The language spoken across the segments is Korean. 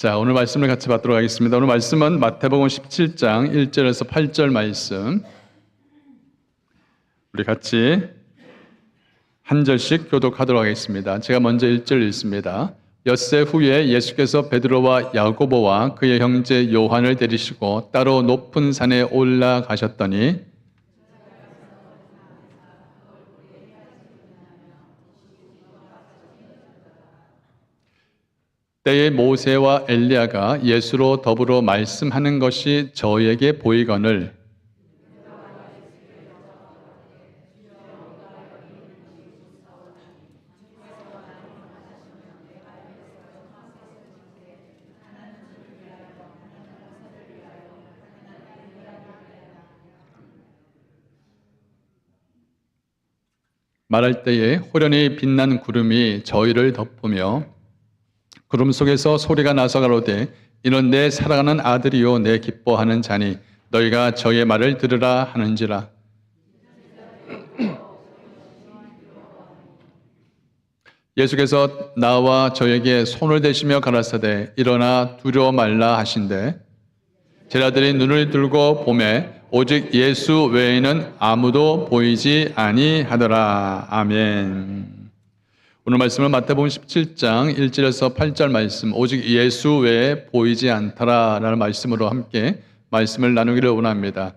자, 오늘 말씀을 같이 받도록 하겠습니다. 오늘 말씀은 마태복음 17장 1절에서 8절 말씀. 우리 같이 한 절씩 교독하도록 하겠습니다. 제가 먼저 1절 읽습니다. 엿새 후에 예수께서 베드로와 야고보와 그의 형제 요한을 데리시고 따로 높은 산에 올라가셨더니 때에 모세와 엘리야가 예수로 더불어 말씀하는 것이 저에게 보이거늘 말할 때에 호련히 빛난 구름이 저희를 덮으며 구름 속에서 소리가 나서 가로되 이는 내 사랑하는 아들이요 내 기뻐하는 자니 너희가 저의 말을 들으라 하는지라. 예수께서 나와 저에게 손을 대시며 가라사대 일어나 두려워 말라 하신대 제자들이 눈을 들고 보매 오직 예수 외에는 아무도 보이지 아니하더라. 아멘. 오늘 말씀은 마태복음 17장 1절에서 8절 말씀, 오직 예수 외에 보이지 않더라 라는 말씀으로 함께 말씀을 나누기를 원합니다.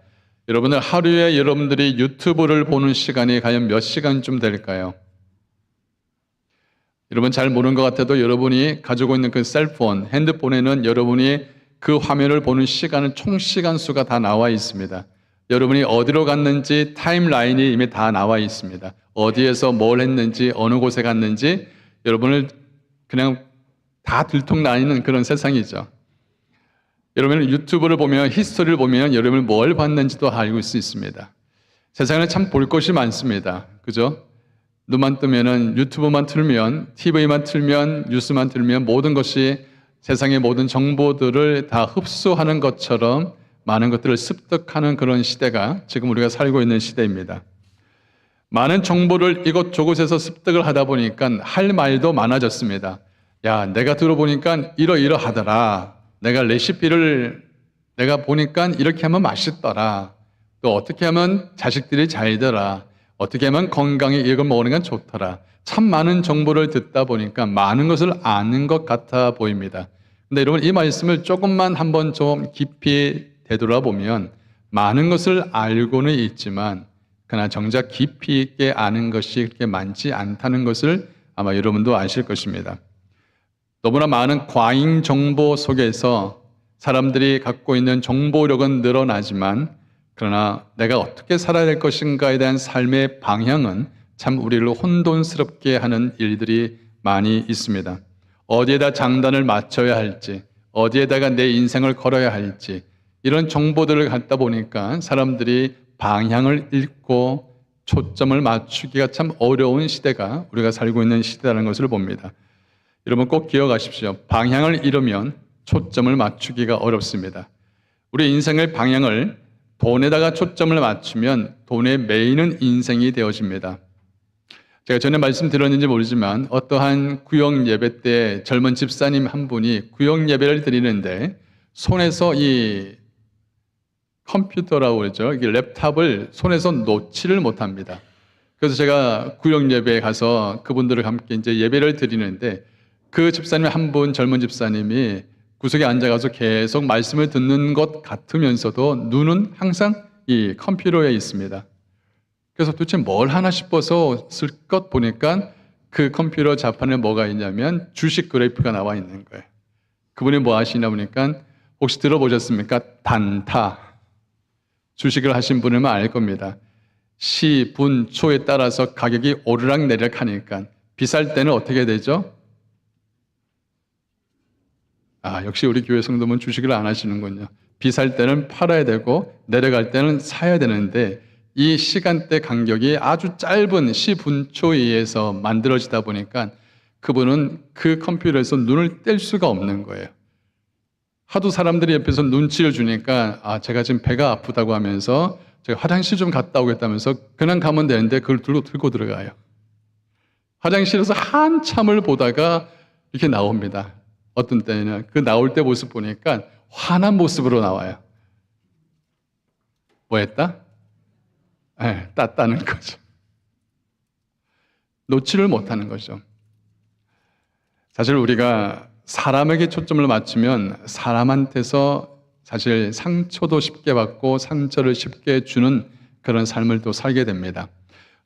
여러분들 하루에 여러분들이 유튜브를 보는 시간이 과연 몇 시간쯤 될까요? 여러분 잘 모르는 것 같아도 여러분이 가지고 있는 그 셀폰, 핸드폰에는 여러분이 그 화면을 보는 시간은 총 시간 수가 다 나와 있습니다. 여러분이 어디로 갔는지 타임라인이 이미 다 나와 있습니다. 어디에서 뭘 했는지 어느 곳에 갔는지 여러분을 그냥 다 들통나는 그런 세상이죠. 여러분은 유튜브를 보면 히스토리를 보면 여러분이 뭘 봤는지도 알고 수 있습니다. 세상에 참 볼 것이 많습니다. 그죠? 눈만 뜨면은 유튜브만 틀면 TV만 틀면 뉴스만 틀면 모든 것이 세상의 모든 정보들을 다 흡수하는 것처럼 많은 것들을 습득하는 그런 시대가 지금 우리가 살고 있는 시대입니다. 많은 정보를 이곳저곳에서 습득을 하다 보니까 할 말도 많아졌습니다. 야, 내가 들어보니까 이러이러하더라. 내가 레시피를 내가 보니까 이렇게 하면 맛있더라. 또 어떻게 하면 자식들이 잘 되더라. 어떻게 하면 건강에 이걸 먹는 건 좋더라. 참 많은 정보를 듣다 보니까 많은 것을 아는 것 같아 보입니다. 근데 여러분 이 말씀을 조금만 한번 좀 깊이 되돌아보면 많은 것을 알고는 있지만 그러나 정작 깊이 있게 아는 것이 그렇게 많지 않다는 것을 아마 여러분도 아실 것입니다. 너무나 많은 과잉 정보 속에서 사람들이 갖고 있는 정보력은 늘어나지만 그러나 내가 어떻게 살아야 될 것인가에 대한 삶의 방향은 참 우리를 혼돈스럽게 하는 일들이 많이 있습니다. 어디에다 장단을 맞춰야 할지, 어디에다가 내 인생을 걸어야 할지 이런 정보들을 갖다 보니까 사람들이 방향을 잃고 초점을 맞추기가 참 어려운 시대가 우리가 살고 있는 시대라는 것을 봅니다. 여러분 꼭 기억하십시오. 방향을 잃으면 초점을 맞추기가 어렵습니다. 우리 인생의 방향을 돈에다가 초점을 맞추면 돈에 매이는 인생이 되어집니다. 제가 전에 말씀드렸는지 모르지만 어떠한 구역 예배 때 젊은 집사님 한 분이 구역 예배를 드리는데 손에서 이 컴퓨터라고 그러죠. 이 랩탑을 손에서 놓지를 못합니다. 그래서 제가 구역 예배에 가서 그분들과 함께 이제 예배를 드리는데 그 집사님 한 분 젊은 집사님이 구석에 앉아가서 계속 말씀을 듣는 것 같으면서도 눈은 항상 이 컴퓨터에 있습니다. 그래서 도대체 뭘 하나 싶어서 슬쩍 보니까 그 컴퓨터 자판에 뭐가 있냐면 주식 그래프가 나와 있는 거예요. 그분이 뭐 하시나 보니까 혹시 들어보셨습니까? 단타. 주식을 하신 분이면 알 겁니다. 시, 분, 초에 따라서 가격이 오르락내리락 하니까 비쌀 때는 어떻게 되죠? 역시 우리 교회 성도면 주식을 안 하시는군요. 비쌀 때는 팔아야 되고 내려갈 때는 사야 되는데 이 시간대 간격이 아주 짧은 시분초에 의해서 만들어지다 보니까 그분은 그 컴퓨터에서 눈을 뗄 수가 없는 거예요. 하도 사람들이 옆에서 눈치를 주니까 제가 지금 배가 아프다고 하면서 제가 화장실 좀 갔다 오겠다면서 그냥 가면 되는데 그걸 들고 들어가요. 화장실에서 한참을 보다가 이렇게 나옵니다. 어떤 때는 그 나올 때 모습 보니까 화난 모습으로 나와요. 뭐 했다? 네, 땄다는 거죠. 놓지를 못하는 거죠. 사실 우리가 사람에게 초점을 맞추면 사람한테서 사실 상처도 쉽게 받고 상처를 쉽게 주는 그런 삶을 또 살게 됩니다.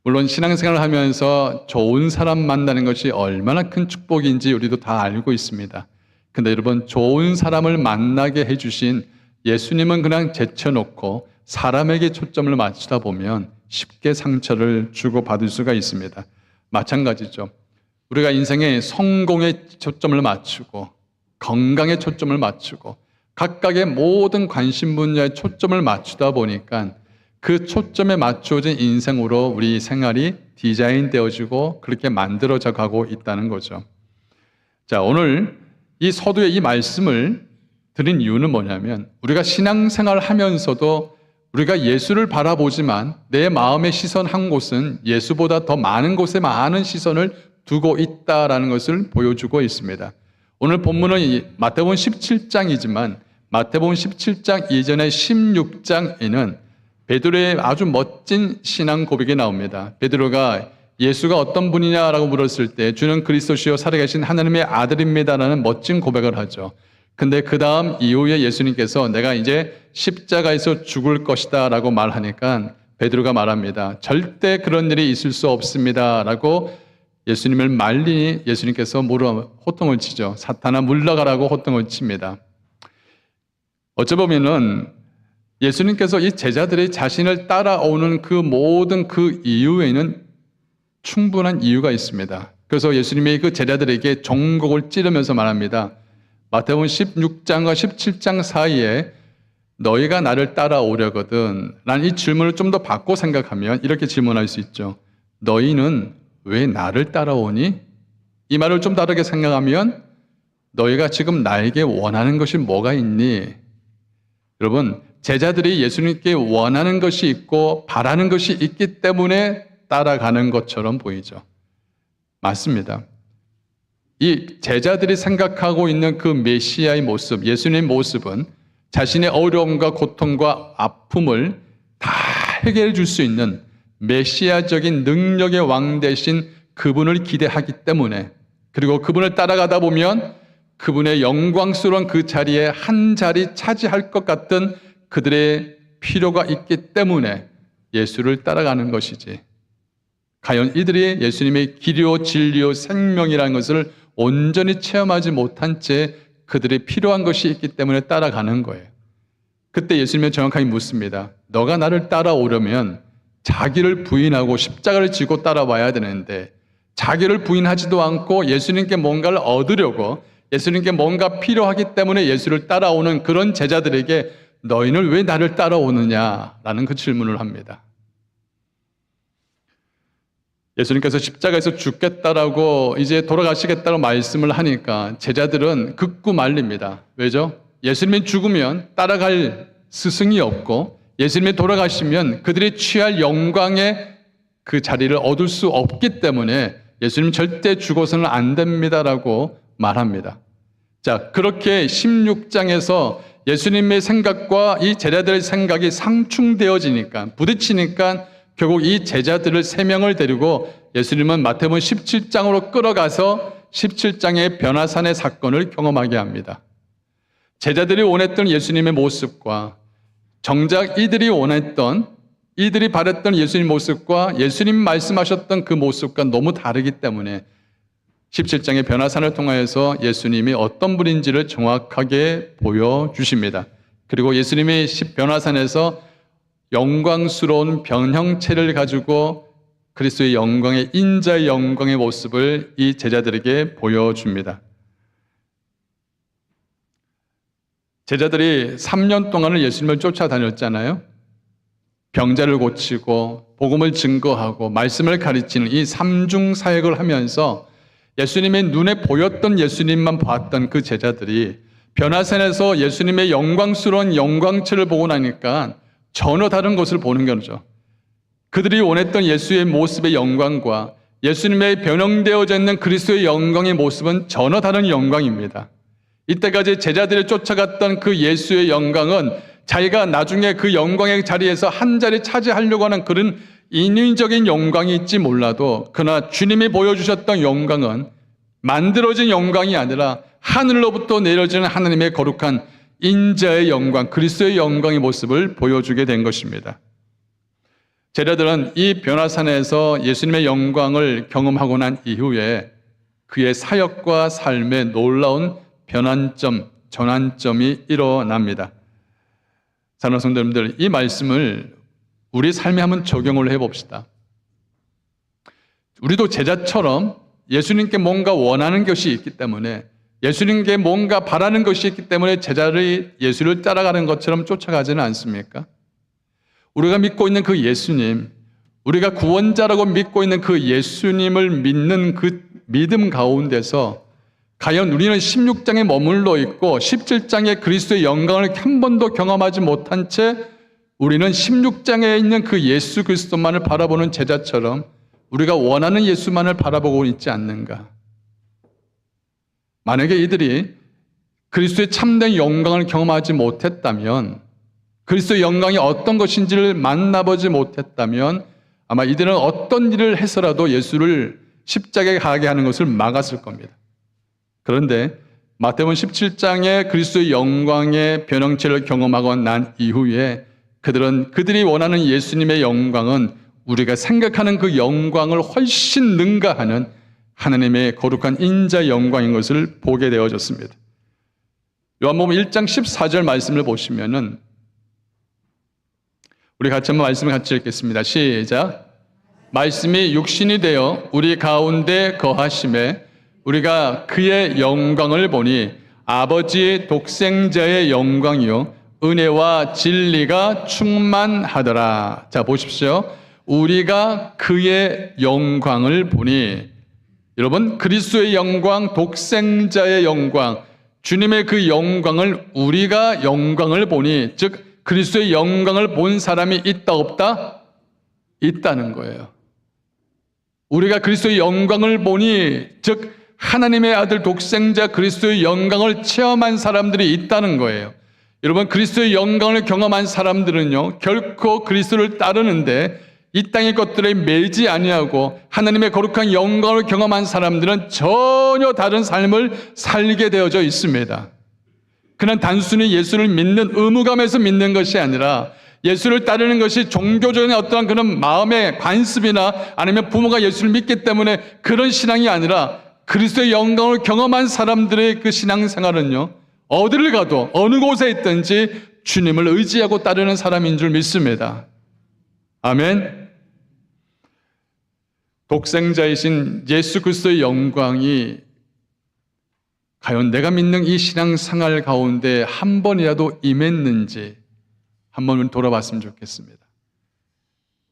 물론 신앙생활을 하면서 좋은 사람 만나는 것이 얼마나 큰 축복인지 우리도 다 알고 있습니다. 근데 여러분, 좋은 사람을 만나게 해주신 예수님은 그냥 제쳐놓고 사람에게 초점을 맞추다 보면 쉽게 상처를 주고받을 수가 있습니다. 마찬가지죠. 우리가 인생에 성공에 초점을 맞추고 건강에 초점을 맞추고 각각의 모든 관심 분야에 초점을 맞추다 보니까 그 초점에 맞춰진 인생으로 우리 생활이 디자인되어지고 그렇게 만들어져 가고 있다는 거죠. 자, 오늘 이 서두의 이 말씀을 드린 이유는 뭐냐면 우리가 신앙생활을 하면서도 우리가 예수를 바라보지만 내 마음의 시선 한 곳은 예수보다 더 많은 곳에 많은 시선을 두고 있다라는 것을 보여주고 있습니다. 오늘 본문은 마태복음 17장이지만 마태복음 17장 이전의 16장에는 베드로의 아주 멋진 신앙 고백이 나옵니다. 베드로가 예수가 어떤 분이냐라고 물었을 때 주는 그리스도시요 살아계신 하나님의 아들입니다라는 멋진 고백을 하죠. 근데 그 다음 이후에 예수님께서 내가 이제 십자가에서 죽을 것이다 라고 말하니까 베드로가 말합니다. 절대 그런 일이 있을 수 없습니다 라고 예수님을 말리니 예수님께서 호통을 치죠. 사탄아 물러가라고 호통을 칩니다. 어찌 보면은 예수님께서 이 제자들이 자신을 따라오는 그 모든 그 이유에는 충분한 이유가 있습니다. 그래서 예수님이 그 제자들에게 종곡을 찌르면서 말합니다. 마태복음 16장과 17장 사이에 너희가 나를 따라오려거든 라는 이 질문을 좀 더 바꿔 생각하면 이렇게 질문할 수 있죠. 너희는 왜 나를 따라오니? 이 말을 좀 다르게 생각하면 너희가 지금 나에게 원하는 것이 뭐가 있니? 여러분, 제자들이 예수님께 원하는 것이 있고 바라는 것이 있기 때문에 따라가는 것처럼 보이죠. 맞습니다. 이 제자들이 생각하고 있는 그 메시아의 모습, 예수님의 모습은 자신의 어려움과 고통과 아픔을 다 해결해 줄 수 있는 메시아적인 능력의 왕 대신 그분을 기대하기 때문에, 그리고 그분을 따라가다 보면 그분의 영광스러운 그 자리에 한 자리 차지할 것 같은 그들의 필요가 있기 때문에 예수를 따라가는 것이지, 과연 이들이 예수님의 길이요 진리요 생명이라는 것을 온전히 체험하지 못한 채 그들이 필요한 것이 있기 때문에 따라가는 거예요. 그때 예수님은 정확하게 묻습니다. 너가 나를 따라오려면 자기를 부인하고 십자가를 지고 따라와야 되는데 자기를 부인하지도 않고 예수님께 뭔가를 얻으려고 예수님께 뭔가 필요하기 때문에 예수를 따라오는 그런 제자들에게 너희는 왜 나를 따라오느냐라는 그 질문을 합니다. 예수님께서 십자가에서 죽겠다라고 이제 돌아가시겠다고 말씀을 하니까 제자들은 극구 말립니다. 왜죠? 예수님이 죽으면 따라갈 스승이 없고 예수님이 돌아가시면 그들이 취할 영광의 그 자리를 얻을 수 없기 때문에 예수님 절대 죽어서는 안 됩니다라고 말합니다. 자, 그렇게 16장에서 예수님의 생각과 이 제자들의 생각이 상충되어지니까, 부딪히니까 결국 이 제자들을 3명을 데리고 예수님은 마태복음 17장으로 끌어가서 17장의 변화산의 사건을 경험하게 합니다. 제자들이 원했던 예수님의 모습과 정작 이들이 바랬던 예수님 모습과 예수님 말씀하셨던 그 모습과 너무 다르기 때문에 17장의 변화산을 통하여서 예수님이 어떤 분인지를 정확하게 보여주십니다. 그리고 예수님이 변화산에서 영광스러운 변형체를 가지고 그리스도의 영광의 인자의 영광의 모습을 이 제자들에게 보여줍니다. 제자들이 3년 동안을 예수님을 쫓아다녔잖아요. 병자를 고치고 복음을 증거하고 말씀을 가르치는 이 3중 사역을 하면서 예수님의 눈에 보였던 예수님만 봤던 그 제자들이 변화산에서 예수님의 영광스러운 영광체를 보고 나니까 전혀 다른 것을 보는 거죠. 그들이 원했던 예수의 모습의 영광과 예수님의 변형되어져 있는 그리스도의 영광의 모습은 전혀 다른 영광입니다. 이때까지 제자들이 쫓아갔던 그 예수의 영광은 자기가 나중에 그 영광의 자리에서 한 자리 차지하려고 하는 그런 인위적인 영광이 있지 몰라도, 그러나 주님이 보여주셨던 영광은 만들어진 영광이 아니라 하늘로부터 내려지는 하나님의 거룩한 인자의 영광, 그리스도의 영광의 모습을 보여주게 된 것입니다. 제자들은 이 변화산에서 예수님의 영광을 경험하고 난 이후에 그의 사역과 삶에 놀라운 변환점, 전환점이 일어납니다. 사랑하는 성도님들, 이 말씀을 우리 삶에 한번 적용을 해봅시다. 우리도 제자처럼 예수님께 뭔가 원하는 것이 있기 때문에, 예수님께 뭔가 바라는 것이 있기 때문에 제자들이 예수를 따라가는 것처럼 쫓아가지는 않습니까? 우리가 믿고 있는 그 예수님, 우리가 구원자라고 믿고 있는 그 예수님을 믿는 그 믿음 가운데서 과연 우리는 16장에 머물러 있고 17장의 그리스도의 영광을 한 번도 경험하지 못한 채 우리는 16장에 있는 그 예수 그리스도만을 바라보는 제자처럼 우리가 원하는 예수만을 바라보고 있지 않는가? 만약에 이들이 그리스도의 참된 영광을 경험하지 못했다면, 그리스도의 영광이 어떤 것인지를 만나보지 못했다면 아마 이들은 어떤 일을 해서라도 예수를 십자가에 가게 하는 것을 막았을 겁니다. 그런데 마태복음 17장에 그리스도의 영광의 변형체를 경험하고 난 이후에 그들이 원하는 예수님의 영광은 우리가 생각하는 그 영광을 훨씬 능가하는 하나님의 거룩한 인자 영광인 것을 보게 되어졌습니다. 요한복음 1장 14절 말씀을 보시면은, 우리 같이 한번 말씀을 같이 읽겠습니다. 시작. 말씀이 육신이 되어 우리 가운데 거하심에 우리가 그의 영광을 보니 아버지의 독생자의 영광이요 은혜와 진리가 충만하더라. 자, 보십시오. 우리가 그의 영광을 보니, 여러분, 그리스도의 영광, 독생자의 영광, 주님의 그 영광을 우리가 영광을 보니, 즉 그리스도의 영광을 본 사람이 있다 없다? 있다는 거예요. 우리가 그리스도의 영광을 보니, 즉 하나님의 아들 독생자 그리스도의 영광을 체험한 사람들이 있다는 거예요. 여러분, 그리스도의 영광을 경험한 사람들은요, 결코 그리스도를 따르는데 이 땅의 것들에 매지 아니하고 하나님의 거룩한 영광을 경험한 사람들은 전혀 다른 삶을 살게 되어져 있습니다. 그냥 단순히 예수를 믿는 의무감에서 믿는 것이 아니라, 예수를 따르는 것이 종교적인 어떠한 그런 마음의 관습이나 아니면 부모가 예수를 믿기 때문에 그런 신앙이 아니라, 그리스도의 영광을 경험한 사람들의 그 신앙생활은요, 어디를 가도 어느 곳에 있든지 주님을 의지하고 따르는 사람인 줄 믿습니다. 아멘. 독생자이신 예수 그리스도의 영광이 과연 내가 믿는 이 신앙생활 가운데 한 번이라도 임했는지 한번 돌아봤으면 좋겠습니다.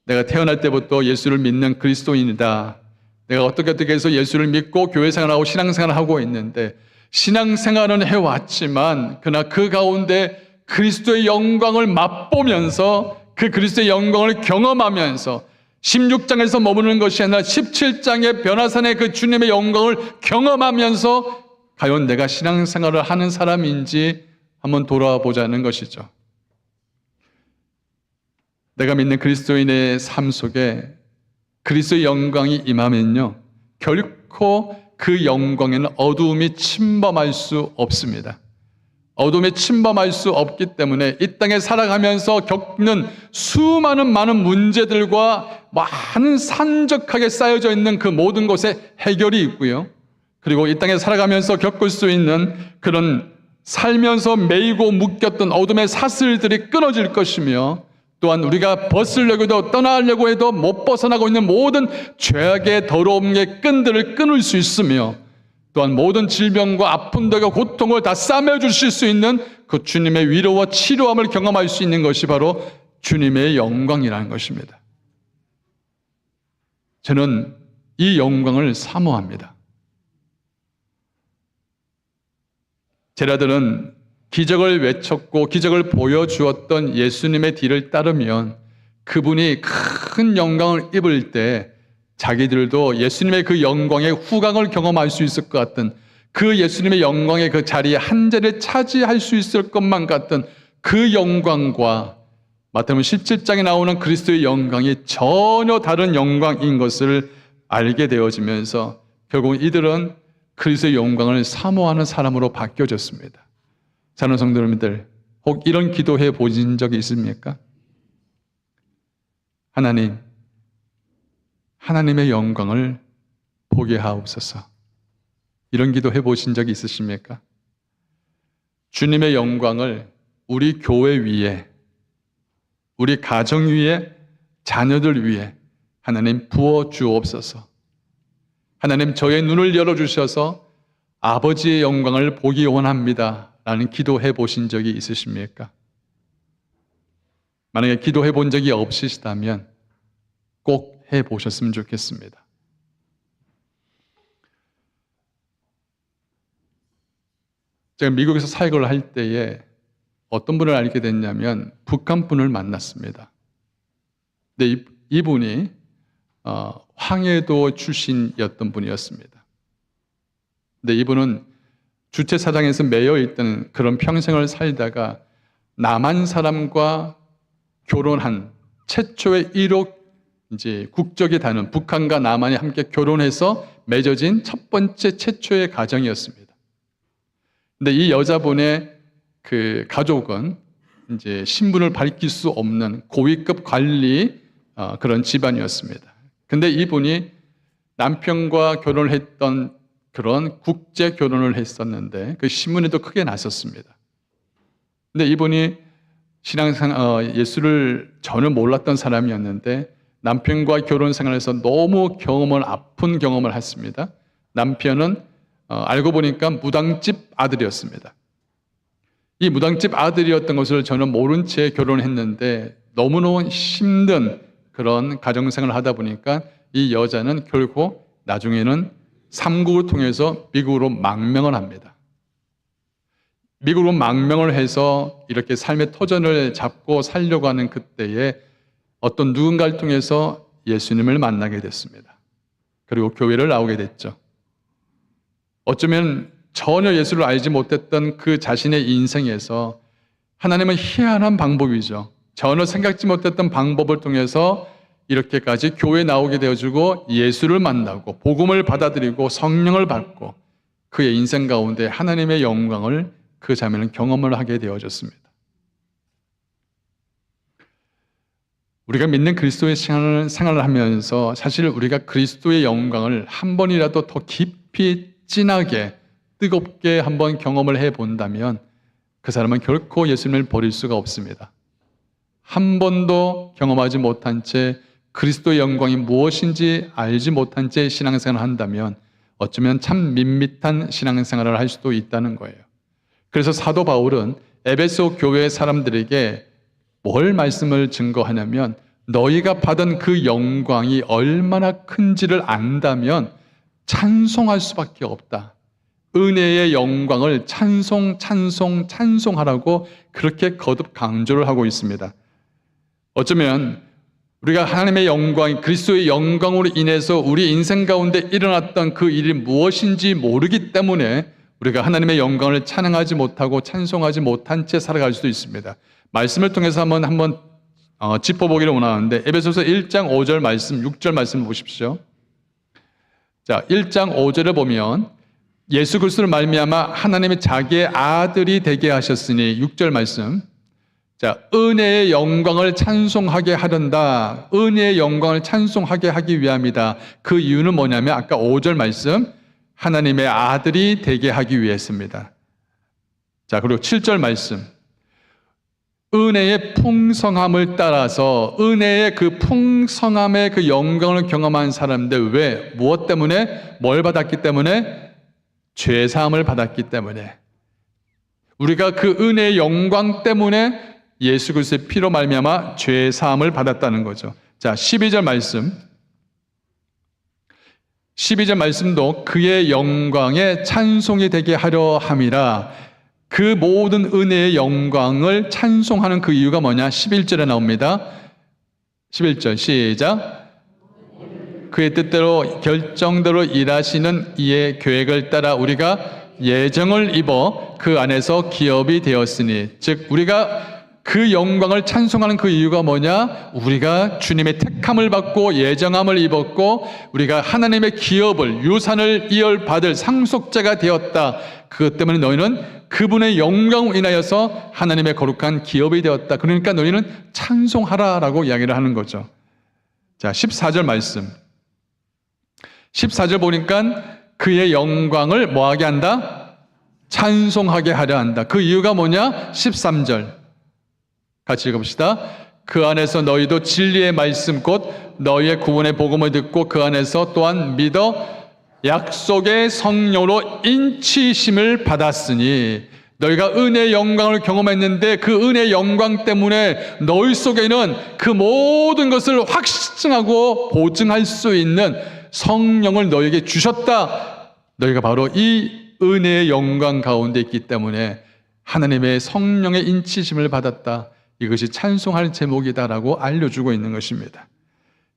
내가 태어날 때부터 예수를 믿는 그리스도인이다. 내가 어떻게 해서 예수를 믿고 교회 생활하고 신앙생활을 하고 있는데, 신앙생활은 해왔지만 그러나 그 가운데 그리스도의 영광을 맛보면서, 그 그리스도의 영광을 경험하면서 16장에서 머무르는 것이 아니라 17장의 변화산의 그 주님의 영광을 경험하면서 과연 내가 신앙생활을 하는 사람인지 한번 돌아보자는 것이죠. 내가 믿는 그리스도인의 삶 속에 그리스도의 영광이 임하면요, 결코 그 영광에는 어두움이 침범할 수 없습니다. 어둠에 침범할 수 없기 때문에 이 땅에 살아가면서 겪는 수많은 많은 문제들과 많은 산적하게 쌓여져 있는 그 모든 것에 해결이 있고요. 그리고 이 땅에 살아가면서 겪을 수 있는 그런 살면서 매이고 묶였던 어둠의 사슬들이 끊어질 것이며, 또한 우리가 벗으려고 해도 떠나려고 해도 못 벗어나고 있는 모든 죄악의 더러움의 끈들을 끊을 수 있으며, 또한 모든 질병과 아픔들과 고통을 다 싸매주실 수 있는 그 주님의 위로와 치료함을 경험할 수 있는 것이 바로 주님의 영광이라는 것입니다. 저는 이 영광을 사모합니다. 제자들은 기적을 외쳤고 기적을 보여주었던 예수님의 뒤를 따르면 그분이 큰 영광을 입을 때 자기들도 예수님의 그 영광의 후광을 경험할 수 있을 것 같은 그 예수님의 영광의 그 자리에 한 자리를 차지할 수 있을 것만 같던 그 영광과 마태복음 17장에 나오는 그리스도의 영광이 전혀 다른 영광인 것을 알게 되어지면서 결국 이들은 그리스도의 영광을 사모하는 사람으로 바뀌어졌습니다. 사랑하는 성도 여러분들, 혹 이런 기도해 보신 적이 있습니까? 하나님의 영광을 보게 하옵소서. 이런 기도 해보신 적이 있으십니까? 주님의 영광을 우리 교회 위에, 우리 가정 위에, 자녀들 위에 하나님 부어 주옵소서. 하나님 저의 눈을 열어주셔서 아버지의 영광을 보기 원합니다 라는 기도해 보신 적이 있으십니까? 만약에 기도해 본 적이 없으시다면 꼭 해 보셨으면 좋겠습니다. 제가 미국에서 사역을 할 때에 어떤 분을 알게 됐냐면 북한 분을 만났습니다. 근데 이분이 황해도 출신이었던 분이었습니다. 근데 이분은 주체사상에서 매여 있던 그런 평생을 살다가 남한 사람과 결혼한 최초의 1호 이제 국적이 다른 북한과 남한이 함께 결혼해서 맺어진 첫 번째 최초의 가정이었습니다. 근데 이 여자분의 그 가족은 이제 신분을 밝힐 수 없는 고위급 관리 그런 집안이었습니다. 근데 이분이 남편과 결혼을 했던 그런 국제 결혼을 했었는데 그 신문에도 크게 났었습니다. 근데 이분이 예수를 전혀 몰랐던 사람이었는데 남편과 결혼 생활에서 너무 아픈 경험을 했습니다. 남편은 알고 보니까 무당집 아들이었습니다. 이 무당집 아들이었던 것을 저는 모른 채 결혼했는데 너무너무 힘든 그런 가정생활을 하다 보니까 이 여자는 결국 나중에는 삼국을 통해서 미국으로 망명을 합니다. 미국으로 망명을 해서 이렇게 삶의 터전을 잡고 살려고 하는 그때에 어떤 누군가를 통해서 예수님을 만나게 됐습니다. 그리고 교회를 나오게 됐죠. 어쩌면 전혀 예수를 알지 못했던 그 자신의 인생에서 하나님은 희한한 방법이죠. 전혀 생각지 못했던 방법을 통해서 이렇게까지 교회에 나오게 되어주고 예수를 만나고 복음을 받아들이고 성령을 받고 그의 인생 가운데 하나님의 영광을 그 자매는 경험을 하게 되어졌습니다. 우리가 믿는 그리스도의 생활을 하면서 사실 우리가 그리스도의 영광을 한 번이라도 더 깊이 진하게 뜨겁게 한번 경험을 해본다면 그 사람은 결코 예수님을 버릴 수가 없습니다. 한 번도 경험하지 못한 채 그리스도의 영광이 무엇인지 알지 못한 채 신앙생활을 한다면 어쩌면 참 밋밋한 신앙생활을 할 수도 있다는 거예요. 그래서 사도 바울은 에베소 교회 사람들에게 뭘 말씀을 증거하냐면 너희가 받은 그 영광이 얼마나 큰지를 안다면 찬송할 수밖에 없다. 은혜의 영광을 찬송하라고 그렇게 거듭 강조를 하고 있습니다. 어쩌면 우리가 하나님의 영광, 그리스도의 영광으로 인해서 우리 인생 가운데 일어났던 그 일이 무엇인지 모르기 때문에 우리가 하나님의 영광을 찬양하지 못하고 찬송하지 못한 채 살아갈 수도 있습니다. 말씀을 통해서 한번 짚어보기를 원하는데 에베소서 1장 5절 말씀, 6절 말씀을 보십시오. 자, 1장 5절을 보면 예수 그리스도를 말미암아 하나님이 자기의 아들이 되게 하셨으니 6절 말씀. 자, 은혜의 영광을 찬송하게 하련다. 은혜의 영광을 찬송하게 하기 위함이다. 그 이유는 뭐냐면 아까 5절 말씀 하나님의 아들이 되게 하기 위해서입니다. 자, 그리고 7절 말씀 은혜의 풍성함을 따라서 은혜의 그 풍성함의 그 영광을 경험한 사람들 왜? 무엇 때문에? 뭘 받았기 때문에? 죄사함을 받았기 때문에 우리가 그 은혜의 영광 때문에 예수 그리스도의 피로 말미암아 죄사함을 받았다는 거죠. 자, 12절 말씀 12절 말씀도 그의 영광에 찬송이 되게 하려 함이라. 그 모든 은혜의 영광을 찬송하는 그 이유가 뭐냐? 11절에 나옵니다. 11절 시작. 그의 뜻대로 결정대로 일하시는 이의 계획을 따라 우리가 예정을 입어 그 안에서 기업이 되었으니, 즉 우리가 그 영광을 찬송하는 그 이유가 뭐냐? 우리가 주님의 택함을 받고 예정함을 입었고 우리가 하나님의 기업을, 유산을 이어받을 상속자가 되었다. 그것 때문에 너희는 그분의 영광을 인하여서 하나님의 거룩한 기업이 되었다. 그러니까 너희는 찬송하라라고 이야기를 하는 거죠. 자, 14절 말씀. 14절 보니까 그의 영광을 뭐하게 한다? 찬송하게 하려 한다. 그 이유가 뭐냐? 13절 같이 읽어봅시다. 그 안에서 너희도 진리의 말씀 곧 너희의 구원의 복음을 듣고 그 안에서 또한 믿어 약속의 성령으로 인치심을 받았으니, 너희가 은혜의 영광을 경험했는데 그 은혜의 영광 때문에 너희 속에는 그 모든 것을 확증하고 보증할 수 있는 성령을 너희에게 주셨다. 너희가 바로 이 은혜의 영광 가운데 있기 때문에 하나님의 성령의 인치심을 받았다. 이것이 찬송할 제목이다라고 알려주고 있는 것입니다.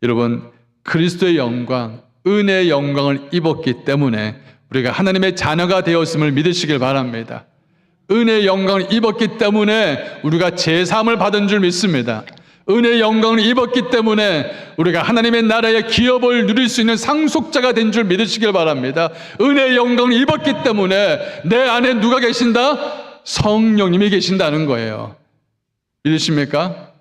여러분, 그리스도의 영광, 은혜의 영광을 입었기 때문에 우리가 하나님의 자녀가 되었음을 믿으시길 바랍니다. 은혜의 영광을 입었기 때문에 우리가 제사함을 받은 줄 믿습니다. 은혜의 영광을 입었기 때문에 우리가 하나님의 나라의 기업을 누릴 수 있는 상속자가 된 줄 믿으시길 바랍니다. 은혜의 영광을 입었기 때문에 내 안에 누가 계신다? 성령님이 계신다는 거예요. 믿으십니까?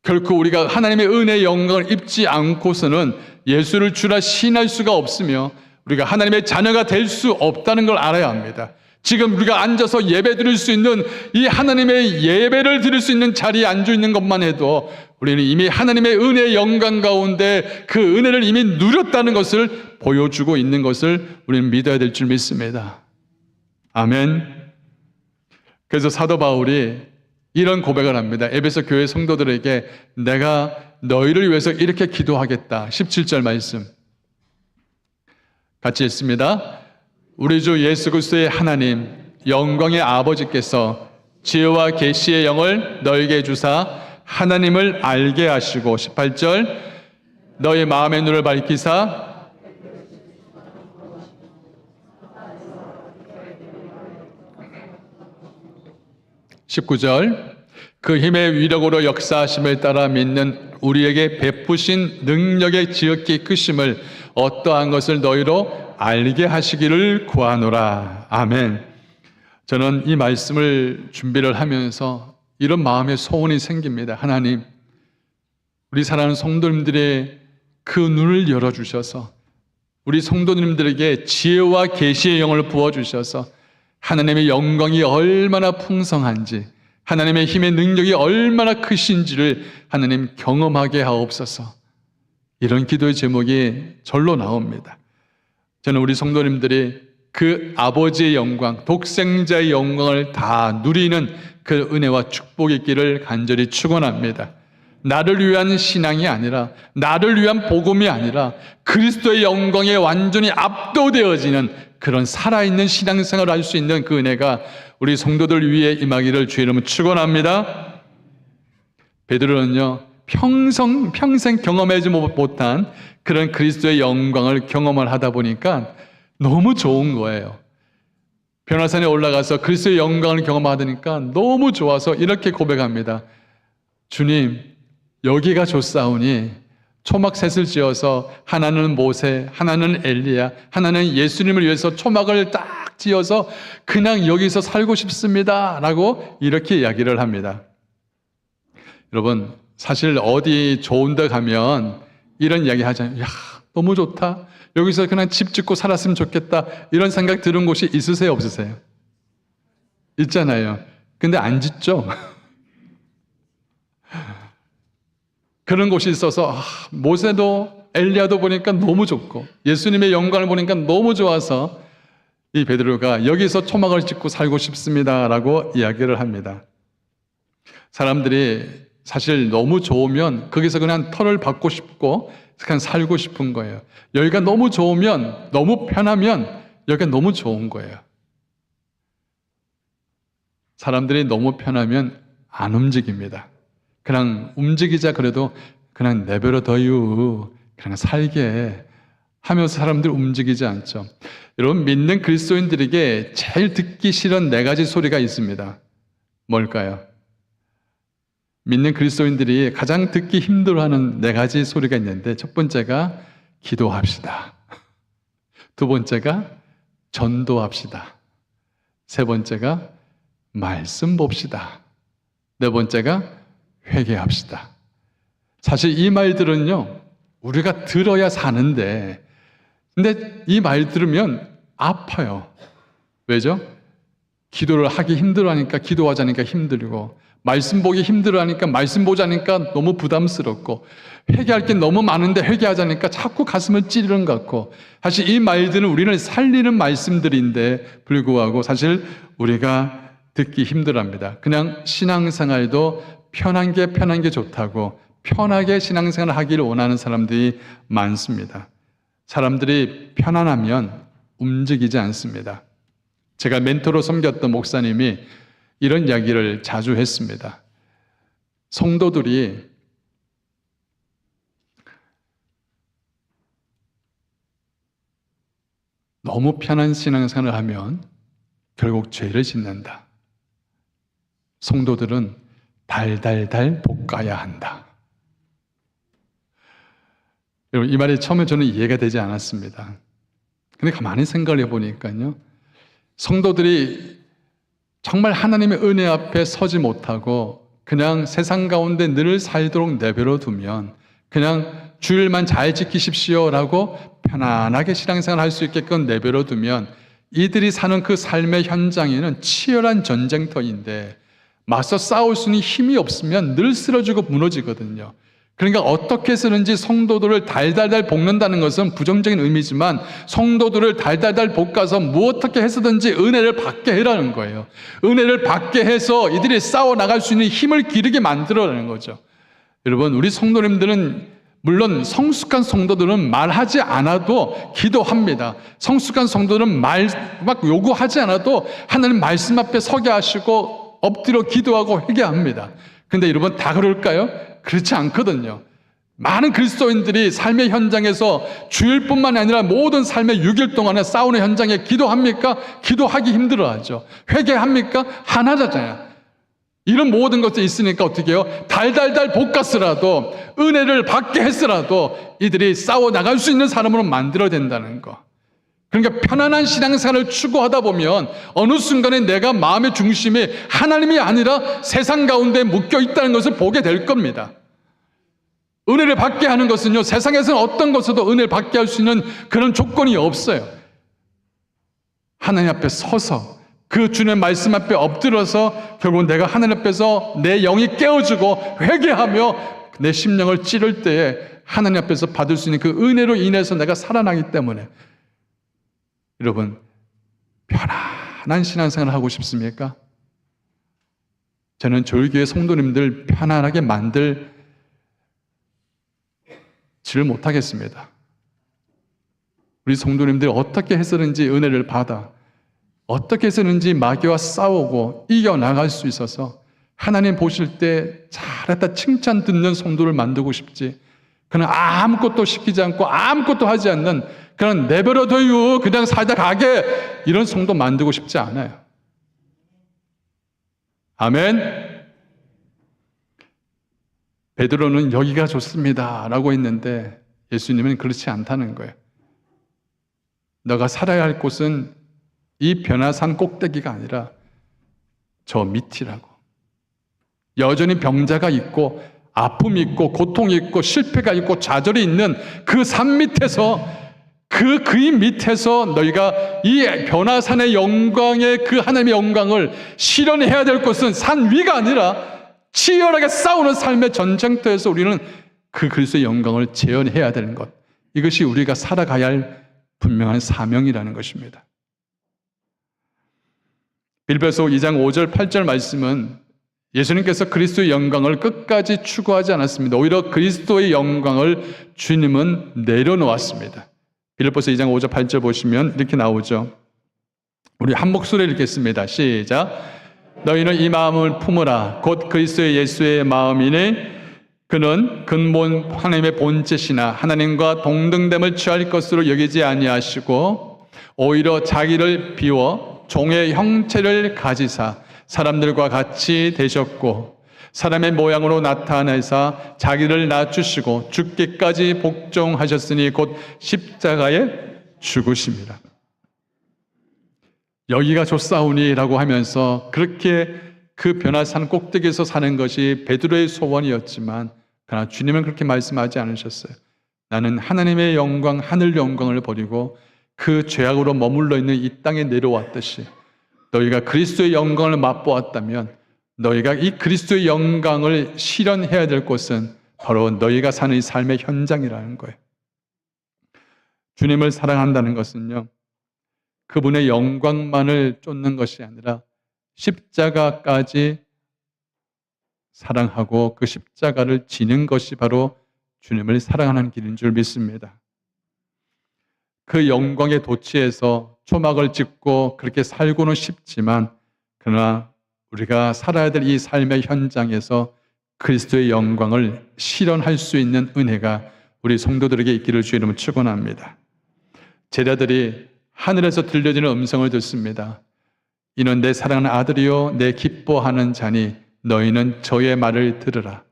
결코 우리가 하나님의 은혜의 영광을 입지 않고서는 예수를 주라 시인할 수가 없으며 우리가 하나님의 자녀가 될 수 없다는 걸 알아야 합니다. 지금 우리가 앉아서 예배 드릴 수 있는 이 하나님의 예배를 드릴 수 있는 자리에 앉아 있는 것만 해도 우리는 이미 하나님의 은혜의 영광 가운데 그 은혜를 이미 누렸다는 것을 보여주고 있는 것을 우리는 믿어야 될 줄 믿습니다. 아멘. 그래서 사도 바울이 이런 고백을 합니다. 에베소 교회 성도들에게 내가 너희를 위해서 이렇게 기도하겠다. 17절 말씀 같이 읽습니다. 우리 주 예수 그리스도의 하나님 영광의 아버지께서 지혜와 계시의 영을 너희에게 주사 하나님을 알게 하시고, 18절 너희 마음의 눈을 밝히사 19절 그 힘의 위력으로 역사하심을 따라 믿는 우리에게 베푸신 능력의 지극히 크심을 어떠한 것을 너희로 알게 하시기를 구하노라. 아멘. 저는 이 말씀을 준비를 하면서 이런 마음의 소원이 생깁니다. 하나님, 우리 사랑하는 성도님들의 그 눈을 열어주셔서 우리 성도님들에게 지혜와 계시의 영을 부어주셔서 하나님의 영광이 얼마나 풍성한지, 하나님의 힘의 능력이 얼마나 크신지를 하나님 경험하게 하옵소서. 이런 기도의 제목이 절로 나옵니다. 저는 우리 성도님들이 그 아버지의 영광, 독생자의 영광을 다 누리는 그 은혜와 축복이 있기를 간절히 축원합니다. 나를 위한 신앙이 아니라, 나를 위한 복음이 아니라 그리스도의 영광에 완전히 압도되어지는 그런 살아있는 신앙생활을 할 수 있는 그 은혜가 우리 성도들 위에 임하기를 주의 이름으로 축원합니다. 베드로는요, 평생 경험하지 못한 그런 그리스도의 영광을 경험을 하다 보니까 너무 좋은 거예요. 변화산에 올라가서 그리스도의 영광을 경험하니까 너무 좋아서 이렇게 고백합니다. 주님, 여기가 좋사오니 초막셋을 지어서 하나는 모세, 하나는 엘리야, 하나는 예수님을 위해서 초막을 딱 지어서 그냥 여기서 살고 싶습니다 라고 이렇게 이야기를 합니다. 여러분, 사실 어디 좋은 데 가면 이런 이야기 하잖아요. 야, 너무 좋다, 여기서 그냥 집 짓고 살았으면 좋겠다, 이런 생각 들은 곳이 있으세요, 없으세요? 있잖아요. 근데 안 짓죠? 그런 곳이 있어서 모세도 엘리야도 보니까 너무 좋고 예수님의 영광을 보니까 너무 좋아서 이 베드로가 여기서 초막을 짓고 살고 싶습니다 라고 이야기를 합니다. 사람들이 사실 너무 좋으면 거기서 그냥 털을 받고 싶고 그냥 살고 싶은 거예요. 여기가 너무 좋으면, 너무 편하면 여기가 너무 좋은 거예요. 사람들이 너무 편하면 안 움직입니다. 그냥 움직이자 그래도 그냥 내버려 둬요, 그냥 살게 하면서 사람들 움직이지 않죠. 여러분, 믿는 그리스도인들에게 제일 듣기 싫은 네 가지 소리가 있습니다. 뭘까요? 믿는 그리스도인들이 가장 듣기 힘들어하는 네 가지 소리가 있는데, 첫 번째가 기도합시다. 두 번째가 전도합시다. 세 번째가 말씀 봅시다. 네 번째가 회개합시다. 사실 이 말들은요, 우리가 들어야 사는데, 근데 이 말 들으면 아파요. 왜죠? 기도를 하기 힘들어하니까 기도하자니까 힘들고, 말씀 보기 힘들어하니까 말씀 보자니까 너무 부담스럽고, 회개할 게 너무 많은데 회개하자니까 자꾸 가슴을 찌르는 것 같고, 사실 이 말들은 우리를 살리는 말씀들인데 불구하고 사실 우리가 듣기 힘들어합니다. 그냥 신앙생활도 편한 게 좋다고 편하게 신앙생활을 하기를 원하는 사람들이 많습니다. 사람들이 편안하면 움직이지 않습니다. 제가 멘토로 섬겼던 목사님이 이런 이야기를 자주 했습니다. 성도들이 너무 편한 신앙생활을 하면 결국 죄를 짓는다. 성도들은 달달달 볶아야 한다. 여러분, 이 말이 처음에 저는 이해가 되지 않았습니다. 근데 가만히 생각을 해보니까요, 성도들이 정말 하나님의 은혜 앞에 서지 못하고 그냥 세상 가운데 늘 살도록 내버려 두면, 그냥 주일만 잘 지키십시오라고 편안하게 신앙생활 할 수 있게끔 내버려 두면, 이들이 사는 그 삶의 현장에는 치열한 전쟁터인데 맞서 싸울 수 있는 힘이 없으면 늘 쓰러지고 무너지거든요. 그러니까 어떻게 해서든지 성도들을 달달달 볶는다는 것은 부정적인 의미지만, 성도들을 달달달 볶아서 어떻게 해서든지 은혜를 받게 해라는 거예요. 은혜를 받게 해서 이들이 싸워 나갈 수 있는 힘을 기르게 만들어라는 거죠. 여러분, 우리 성도님들은, 물론 성숙한 성도들은 말하지 않아도 기도합니다. 성숙한 성도들은 막 요구하지 않아도 하나님 말씀 앞에 서게 하시고 엎드려 기도하고 회개합니다. 근데 여러분, 다 그럴까요? 그렇지 않거든요. 많은 그리스도인들이 삶의 현장에서 주일뿐만 아니라 모든 삶의 6일 동안에 싸우는 현장에 기도합니까? 기도하기 힘들어하죠. 회개합니까? 하나잖아요. 이런 모든 것이 있으니까 어떻게 해요? 달달달 볶았으라도, 은혜를 받게 했으라도 이들이 싸워 나갈 수 있는 사람으로 만들어야 된다는 거. 그러니까 편안한 신앙생활을 추구하다 보면 어느 순간에 내가 마음의 중심이 하나님이 아니라 세상 가운데 묶여 있다는 것을 보게 될 겁니다. 은혜를 받게 하는 것은요, 세상에서는 어떤 것에도 은혜를 받게 할 수 있는 그런 조건이 없어요. 하나님 앞에 서서 그 주님의 말씀 앞에 엎드려서 결국 내가 하나님 앞에서 내 영이 깨어지고 회개하며 내 심령을 찌를 때에 하나님 앞에서 받을 수 있는 그 은혜로 인해서 내가 살아나기 때문에, 여러분, 편안한 신앙생활을 하고 싶습니까? 저는 저희 교회 성도님들 편안하게 만들지를 못하겠습니다. 우리 성도님들이 어떻게 해서든지 은혜를 받아, 어떻게 해서든지 마귀와 싸우고 이겨나갈 수 있어서 하나님 보실 때 잘했다 칭찬 듣는 성도를 만들고 싶지, 그냥 아무것도 시키지 않고 아무것도 하지 않는 그냥 내버려둬요, 그냥 살다 가게, 이런 성도 만들고 싶지 않아요. 아멘. 베드로는 여기가 좋습니다 라고 했는데 예수님은 그렇지 않다는 거예요. 너가 살아야 할 곳은 이 변화산 꼭대기가 아니라 저 밑이라고. 여전히 병자가 있고 아픔이 있고 고통이 있고 실패가 있고 좌절이 있는 그 산 밑에서, 그인 밑에서 너희가 이 변화산의 영광의 그 하나님의 영광을 실현해야 될 것은 산 위가 아니라 치열하게 싸우는 삶의 전쟁터에서 우리는 그 그리스도의 영광을 재현해야 되는 것, 이것이 우리가 살아가야 할 분명한 사명이라는 것입니다. 빌립보서 2장 5절 8절 말씀은 예수님께서 그리스도의 영광을 끝까지 추구하지 않았습니다. 오히려 그리스도의 영광을 주님은 내려놓았습니다. 빌립보서 2장 5절 8절 보시면 이렇게 나오죠. 우리 한 목소리를 읽겠습니다. 시작. 너희는 이 마음을 품으라. 곧 그리스도의 예수의 마음이니 그는 근본 하나님의 본체시나 하나님과 동등됨을 취할 것으로 여기지 아니하시고 오히려 자기를 비워 종의 형체를 가지사 사람들과 같이 되셨고 사람의 모양으로 나타내사 자기를 낮추시고 죽기까지 복종하셨으니 곧 십자가에 죽으심이라. 여기가 좋사오니라고 하면서 그렇게 그 변화산 꼭대기에서 사는 것이 베드로의 소원이었지만 그러나 주님은 그렇게 말씀하지 않으셨어요. 나는 하나님의 영광, 하늘 영광을 버리고 그 죄악으로 머물러 있는 이 땅에 내려왔듯이 너희가 그리스도의 영광을 맛보았다면 너희가 이 그리스도의 영광을 실현해야 될 곳은 바로 너희가 사는 이 삶의 현장이라는 거예요. 주님을 사랑한다는 것은요, 그분의 영광만을 쫓는 것이 아니라 십자가까지 사랑하고 그 십자가를 지는 것이 바로 주님을 사랑하는 길인 줄 믿습니다. 그 영광의 도취에서 초막을 찍고 그렇게 살고는 싶지만 그러나 우리가 살아야 될 이 삶의 현장에서 그리스도의 영광을 실현할 수 있는 은혜가 우리 성도들에게 있기를 주의 이름으로 축원합니다. 제자들이 하늘에서 들려지는 음성을 듣습니다. 이는 내 사랑하는 아들이요 내 기뻐하는 자니 너희는 저의 말을 들으라.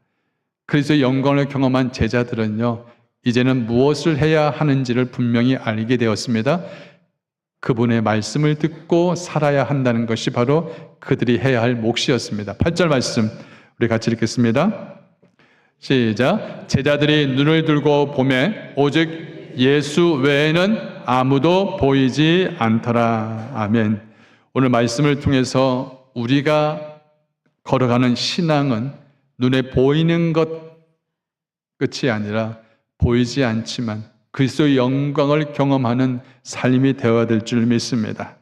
그리스도의 영광을 경험한 제자들은요, 이제는 무엇을 해야 하는지를 분명히 알게 되었습니다. 그분의 말씀을 듣고 살아야 한다는 것이 바로 그들이 해야 할 몫이었습니다. 8절 말씀 우리 같이 읽겠습니다. 시작. 제자들이 눈을 들고 보매 오직 예수 외에는 아무도 보이지 않더라. 아멘. 오늘 말씀을 통해서 우리가 걸어가는 신앙은 눈에 보이는 것 끝이 아니라 보이지 않지만 그리스도의 영광을 경험하는 삶이 되어야 될 줄 믿습니다.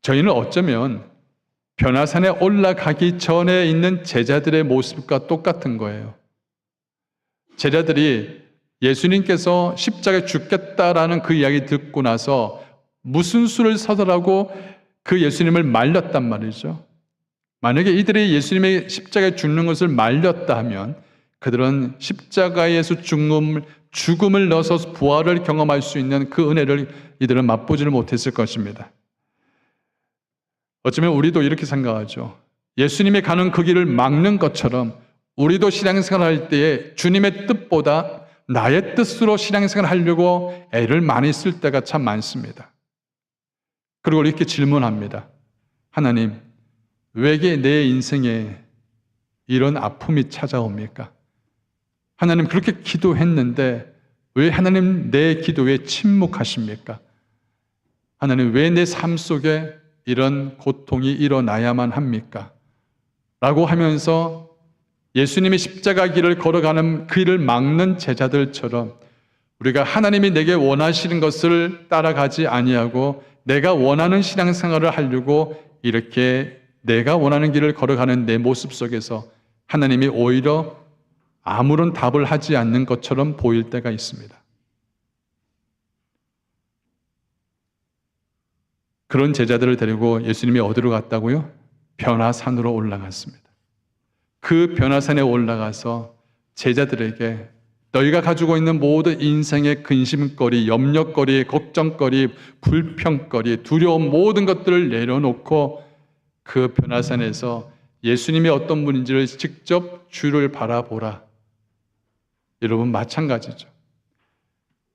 저희는 어쩌면 변화산에 올라가기 전에 있는 제자들의 모습과 똑같은 거예요. 제자들이 예수님께서 십자가에 죽겠다라는 그 이야기 듣고 나서 무슨 수를 서더라고 그 예수님을 말렸단 말이죠. 만약에 이들이 예수님의 십자가에 죽는 것을 말렸다 하면 그들은 십자가에서 죽음을 넣어서 부활을 경험할 수 있는 그 은혜를 이들은 맛보지를 못했을 것입니다. 어쩌면 우리도 이렇게 생각하죠. 예수님이 가는 그 길을 막는 것처럼 우리도 신앙생활 할 때에 주님의 뜻보다 나의 뜻으로 신앙생활 하려고 애를 많이 쓸 때가 참 많습니다. 그리고 이렇게 질문합니다. 하나님, 왜 내 인생에 이런 아픔이 찾아옵니까? 하나님, 그렇게 기도했는데 왜 하나님 내 기도에 침묵하십니까? 하나님, 왜 내 삶 속에 이런 고통이 일어나야만 합니까? 라고 하면서 예수님이 십자가 길을 걸어가는 그 길을 막는 제자들처럼 우리가 하나님이 내게 원하시는 것을 따라가지 아니하고 내가 원하는 신앙생활을 하려고 이렇게 내가 원하는 길을 걸어가는 내 모습 속에서 하나님이 오히려 아무런 답을 하지 않는 것처럼 보일 때가 있습니다. 그런 제자들을 데리고 예수님이 어디로 갔다고요? 변화산으로 올라갔습니다. 그 변화산에 올라가서 제자들에게 너희가 가지고 있는 모든 인생의 근심거리, 염려거리, 걱정거리, 불평거리, 두려움 모든 것들을 내려놓고 그 변화산에서 예수님이 어떤 분인지를 직접 주를 바라보라. 여러분 마찬가지죠.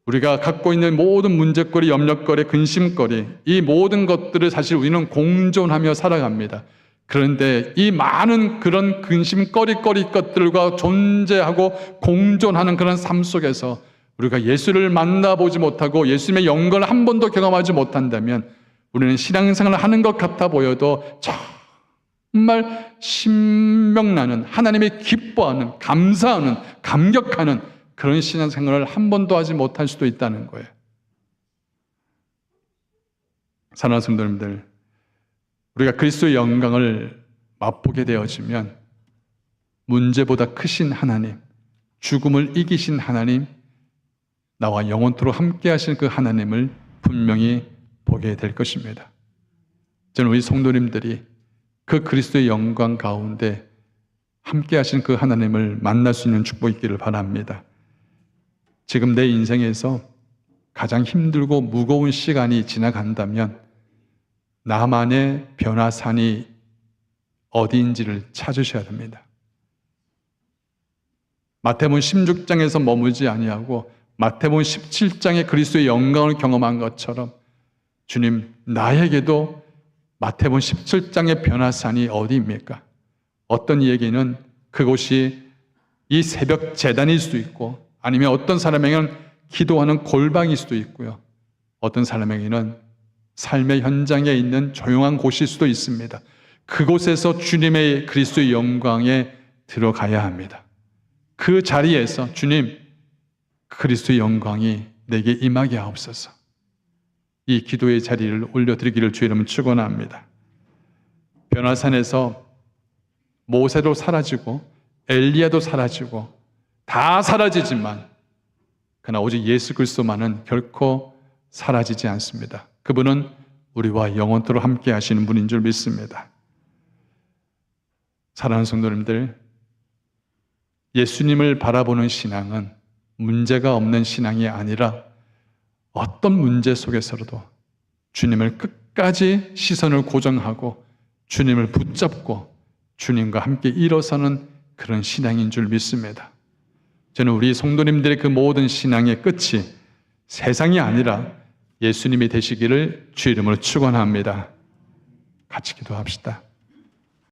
우리가 갖고 있는 모든 문제거리, 염려거리, 근심거리 이 모든 것들을 사실 우리는 공존하며 살아갑니다. 그런데 이 많은 그런 근심거리 것들과 존재하고 공존하는 그런 삶 속에서 우리가 예수를 만나보지 못하고 예수님의 영광을 한 번도 경험하지 못한다면 우리는 신앙생활을 하는 것 같아 보여도 정말 신명나는 하나님이 기뻐하는 감사하는 감격하는 그런 신앙생활을 한 번도 하지 못할 수도 있다는 거예요. 사랑하는 성도님들, 우리가 그리스도의 영광을 맛보게 되어지면 문제보다 크신 하나님, 죽음을 이기신 하나님, 나와 영원토록 함께 하신 그 하나님을 분명히 보게 될 것입니다. 저는 우리 성도님들이 그 그리스도의 영광 가운데 함께 하신 그 하나님을 만날 수 있는 축복이 있기를 바랍니다. 지금 내 인생에서 가장 힘들고 무거운 시간이 지나간다면 나만의 변화산이 어디인지를 찾으셔야 됩니다. 마태복음 16장에서 머물지 아니하고 마태복음 17장의 그리스도의 영광을 경험한 것처럼 주님, 나에게도 마태복음 17장의 변화산이 어디입니까? 어떤 이에게는 그곳이 이 새벽 제단일 수도 있고 아니면 어떤 사람에게는 기도하는 골방일 수도 있고요. 어떤 사람에게는 삶의 현장에 있는 조용한 곳일 수도 있습니다. 그곳에서 주님의 그리스도의 영광에 들어가야 합니다. 그 자리에서 주님, 그리스도의 영광이 내게 임하게 하옵소서. 이 기도의 자리를 올려드리기를 주의 이름으로 축원합니다. 변화산에서 모세도 사라지고 엘리야도 사라지고 다 사라지지만 그러나 오직 예수 그리스도만은 결코 사라지지 않습니다. 그분은 우리와 영원토록 함께 하시는 분인 줄 믿습니다. 사랑하는 성도님들, 예수님을 바라보는 신앙은 문제가 없는 신앙이 아니라 어떤 문제 속에서라도 주님을 끝까지 시선을 고정하고 주님을 붙잡고 주님과 함께 일어서는 그런 신앙인 줄 믿습니다. 저는 우리 성도님들의 그 모든 신앙의 끝이 세상이 아니라 예수님이 되시기를 주 이름으로 축원합니다. 같이 기도합시다.